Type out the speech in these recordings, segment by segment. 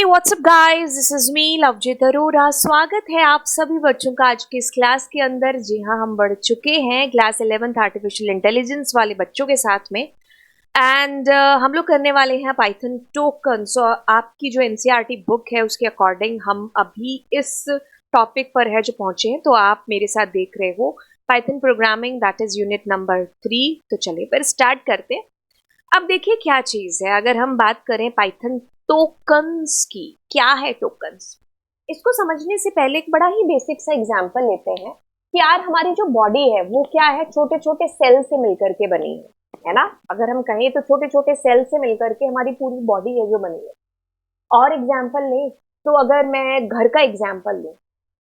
WhatsApp guys, this is me Lovejeet Arora. स्वागत है आप सभी बच्चों का आज की इस क्लास के अंदर। जी हाँ, हम बढ़ चुके हैं क्लास 11th आर्टिफिशियल इंटेलिजेंस वाले बच्चों के साथ में। एंड हम लोग करने वाले हैं पाइथन टोकन। सो आपकी जो एनसीईआरटी बुक है उसके अकॉर्डिंग हम अभी इस टॉपिक पर है जो पहुंचे हैं। तो आप मेरे साथ देख रहे हो Python programming, that is unit number 3। तो चलिए फिर स्टार्ट करते हैं। अब देखिए क्या चीज है, अगर हम बात करें पाइथन टोकन्स की, क्या है टोकन्स? इसको समझने से पहले एक बड़ा ही बेसिक सा एग्जांपल लेते हैं कि यार हमारी जो बॉडी है वो क्या है, छोटे छोटे सेल से मिलकर के बनी है ना। अगर हम कहें तो छोटे छोटे सेल से मिलकर के हमारी पूरी बॉडी है जो बनी है। और एग्जांपल लें तो अगर मैं घर का एग्जांपल लूं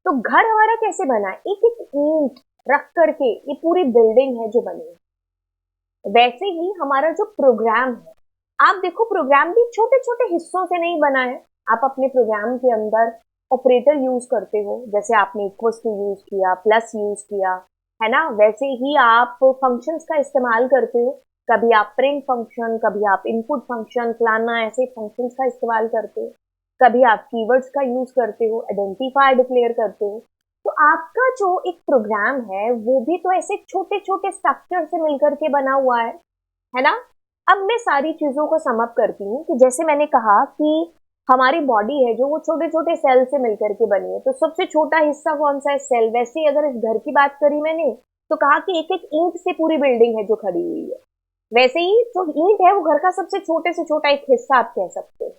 तो घर हमारा कैसे बना है, एक एक ईंट रख करके ये पूरी बिल्डिंग है जो बनी है। वैसे ही हमारा जो प्रोग्राम है, आप देखो प्रोग्राम भी छोटे छोटे हिस्सों से नहीं बना है। आप अपने प्रोग्राम के अंदर ऑपरेटर यूज करते हो, जैसे आपने इक्वल्स टू यूज किया, प्लस यूज किया, है ना। वैसे ही आप फंक्शंस का इस्तेमाल करते हो, कभी आप प्रिंट फंक्शन, कभी आप इनपुट फंक्शन, फलाना ऐसे फंक्शंस का इस्तेमाल करते हो, कभी आप कीवर्ड्स का यूज करते हो, आइडेंटिफायर डिक्लेयर करते हो। तो आपका जो एक प्रोग्राम है वो भी तो ऐसे छोटे छोटे स्ट्रक्चर से मिलकर के बना हुआ है ना। अब मैं सारी चीजों को सम अप करती हूँ कि जैसे मैंने कहा कि हमारी बॉडी है जो वो छोटे छोटे सेल से मिलकर के बनी है। तो सबसे छोटा हिस्सा कौन सा है? सेल। वैसे ही अगर इस घर की बात करी मैंने तो कहा कि एक एक ईंट से पूरी बिल्डिंग है जो खड़ी हुई है। वैसे ही जो ईंट है वो घर का सबसे छोटे से छोटा एक हिस्सा आप कह सकते हो।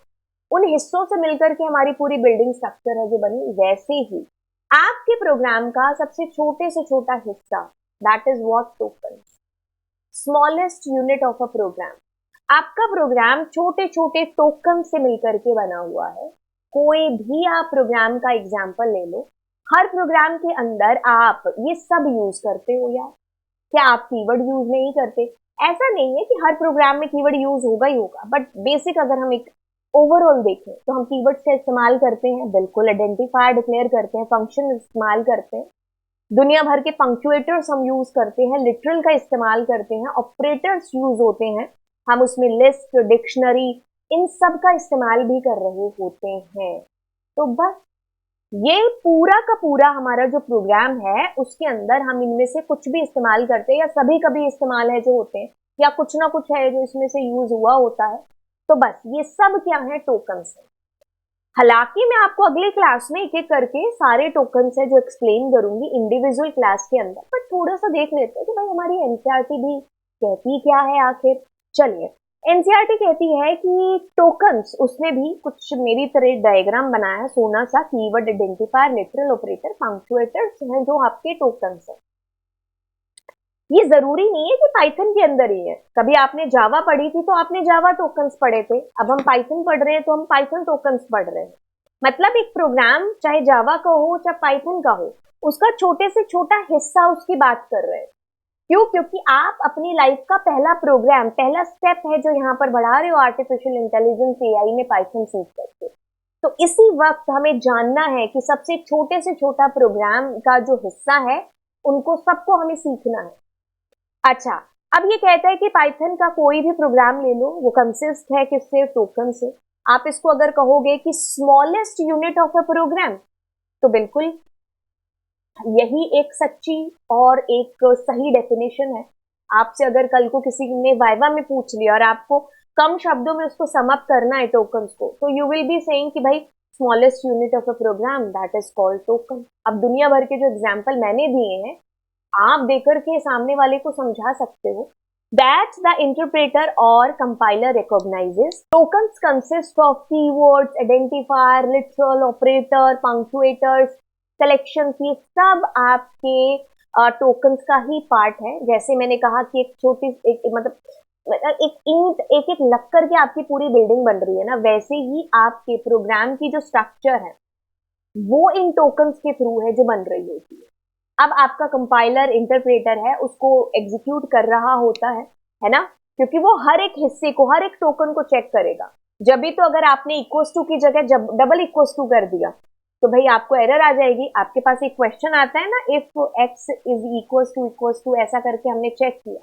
उन हिस्सों से मिलकर के हमारी पूरी बिल्डिंग स्ट्रक्चर है जो बनी। वैसे ही आपके प्रोग्राम का सबसे छोटे से छोटा हिस्सा, that is what token, smallest unit of a program. आपका प्रोग्राम छोटे छोटे टोकन से मिलकर के बना हुआ है। कोई भी आप प्रोग्राम का एग्जाम्पल ले लो, हर प्रोग्राम के अंदर आप ये सब यूज करते हो यार। क्या आप कीवर्ड यूज नहीं करते? ऐसा नहीं है कि हर प्रोग्राम में कीवर्ड यूज होगा ही होगा, बट बेसिक अगर हम एक ओवरऑल देखें तो हम कीवर्ड्स का इस्तेमाल करते हैं, बिल्कुल। आइडेंटिफायर डिक्लेयर करते हैं, फंक्शन इस्तेमाल करते हैं, दुनिया भर के पंक्चुएटर्स हम यूज करते हैं, लिटरल का इस्तेमाल करते हैं, ऑपरेटर्स यूज होते हैं, हम उसमें लिस्ट, डिक्शनरी, इन सब का इस्तेमाल भी कर रहे होते हैं। तो बस ये पूरा का पूरा हमारा जो प्रोग्राम है उसके अंदर हम इनमें से कुछ भी इस्तेमाल करते हैं, या सभी कभी इस्तेमाल है जो होते हैं, या कुछ ना कुछ है जो इसमें से यूज हुआ होता है। तो बस ये सब क्या है? टोकन्स है। हालांकि मैं आपको अगले क्लास में एक एक करके सारे टोकन्स है जो एक्सप्लेन करूंगी इंडिविजुअल क्लास के अंदर, पर थोड़ा सा देख लेते हैं कि भाई हमारी एनसीईआरटी भी कहती क्या है आखिर। चलिए, एनसीईआरटी कहती है कि टोकन्स, उसने भी कुछ मेरी तरह डायग्राम बनाया है, सोना सा, कीवर्ड, आइडेंटिफायर, लिटरल, ऑपरेटर, पंक्चुएटर्स हैं जो आपके टोकन्स है। ये जरूरी नहीं है कि पाइथन के अंदर ही है। कभी आपने जावा पढ़ी थी तो आपने जावा टोकन्स पढ़े थे, अब हम पाइथन पढ़ रहे हैं तो हम पाइथन टोकन्स पढ़ रहे हैं। मतलब एक प्रोग्राम चाहे जावा का हो चाहे पाइथन का हो, उसका छोटे से छोटा हिस्सा उसकी बात कर रहे हैं। क्यों? क्योंकि आप अपनी लाइफ का पहला प्रोग्राम, पहला स्टेप है जो यहाँ पर बढ़ा रहे हो आर्टिफिशियल इंटेलिजेंस एआई में पाइथन सीख करके। तो इसी वक्त हमें जानना है कि सबसे छोटे से छोटा प्रोग्राम का जो हिस्सा है उनको सबको हमें सीखना है। अच्छा, अब ये कहता है कि पाइथन का कोई भी प्रोग्राम ले लो, वो कंसिस्ट है किससे? टोकन से। आप इसको अगर कहोगे कि smallest unit of a program, तो बिल्कुल यही एक सच्ची और एक सही डेफिनेशन है। आपसे अगर कल को किसी ने वाइवा में पूछ लिया और आपको कम शब्दों में उसको सम अप करना है टोकन्स को, तो यू विल बी सेइंग कि भाई smallest unit of a program, that is called token. अब दुनिया भर के जो एग्जाम्पल मैंने दिए हैं आप देकर के सामने वाले को समझा सकते हो। That the interpreter or compiler recognizes. Tokens consist of keywords, identifier, literal, operator, punctuators, selections। ये सब आपके टोकन्स का ही पार्ट है। जैसे मैंने कहा कि एक छोटी मतलब एक ईंट एक एक लग करके आपकी पूरी बिल्डिंग बन रही है ना, वैसे ही आपके प्रोग्राम की जो स्ट्रक्चर है वो इन टोकन्स के थ्रू है जो बन रही होती है। अब आपका कंपाइलर, इंटरप्रेटर है, उसको एग्जीक्यूट कर रहा होता है ना, क्योंकि वो हर एक हिस्से को, हर एक टोकन को चेक करेगा। जब भी तो अगर आपने इक्वल्स टू की जगह जब डबल इक्वल्स टू कर दिया तो भाई आपको एरर आ जाएगी। आपके पास एक क्वेश्चन आता है ना, if x is equals to ऐसा करके हमने चेक किया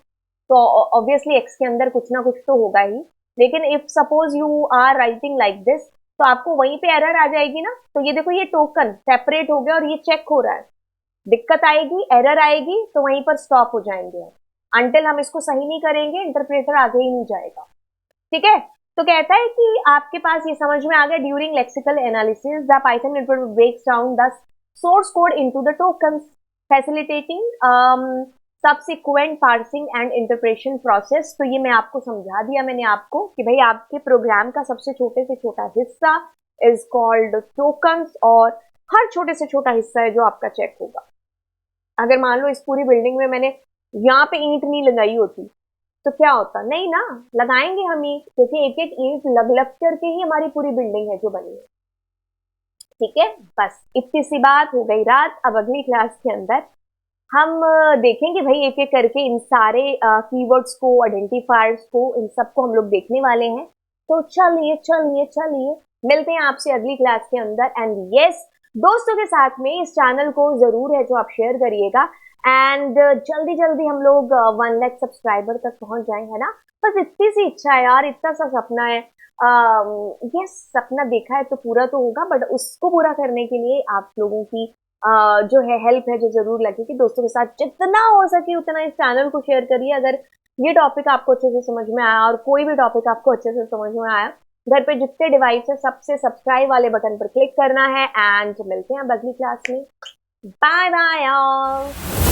तो ऑब्वियसली x के अंदर कुछ ना कुछ तो होगा ही। लेकिन if suppose you are writing like this, तो आपको वहीं पे एरर आ जाएगी ना। तो ये देखो, ये टोकन सेपरेट हो गया और ये चेक हो रहा है, दिक्कत आएगी, एरर आएगी तो वहीं पर स्टॉप हो जाएंगे। अंटिल हम इसको सही नहीं करेंगे इंटरप्रेटर आगे ही नहीं जाएगा। ठीक है, तो कहता है कि आपके पास ये समझ में आ गया, during lexical analysis the Python interpreter breaks down the source code into the tokens facilitating subsequent parsing and interpretation process. तो ये मैं आपको समझा दिया मैंने आपको कि भाई आपके प्रोग्राम का सबसे छोटे से छोटा हिस्सा इज कॉल्ड टोकन्स, और हर छोटे से छोटा हिस्सा है जो आपका चेक होगा। अगर मान लो इस पूरी बिल्डिंग में मैंने यहाँ पे ईंट नहीं लगाई होती तो क्या होता, नहीं ना, लगाएंगे हम ईंट, क्योंकि एक एक ईंट लग लग करके ही हमारी पूरी बिल्डिंग है जो बनी है। ठीक है, बस इतनी सी बात हो गई रात। अब अगली क्लास के अंदर हम देखेंगे भाई एक एक करके इन सारे कीवर्ड्स को, आइडेंटिफायर्स को, इन सबको हम लोग देखने वाले हैं। तो चलिए चलिए चलिए, मिलते हैं आपसे अगली क्लास के अंदर। एंड यस, दोस्तों के साथ में इस चैनल को जरूर है जो आप शेयर करिएगा। एंड जल्दी जल्दी हम लोग 1 लाख सब्सक्राइबर तक पहुंच जाए, है ना। बस इतनी सी इच्छा है यार, इतना सा सपना है। यस, सपना देखा है तो पूरा तो होगा, बट उसको पूरा करने के लिए आप लोगों की जो है हेल्प है जो जरूर लगेगी। दोस्तों के साथ जितना हो सके उतना इस चैनल को शेयर करिए। अगर ये टॉपिक आपको अच्छे से समझ में आया और कोई भी टॉपिक आपको अच्छे से समझ में आया, घर पे जितने डिवाइस है सबसे सब्सक्राइब वाले बटन पर क्लिक करना है। एंड मिलते हैं अब अगली क्लास में। Bye bye.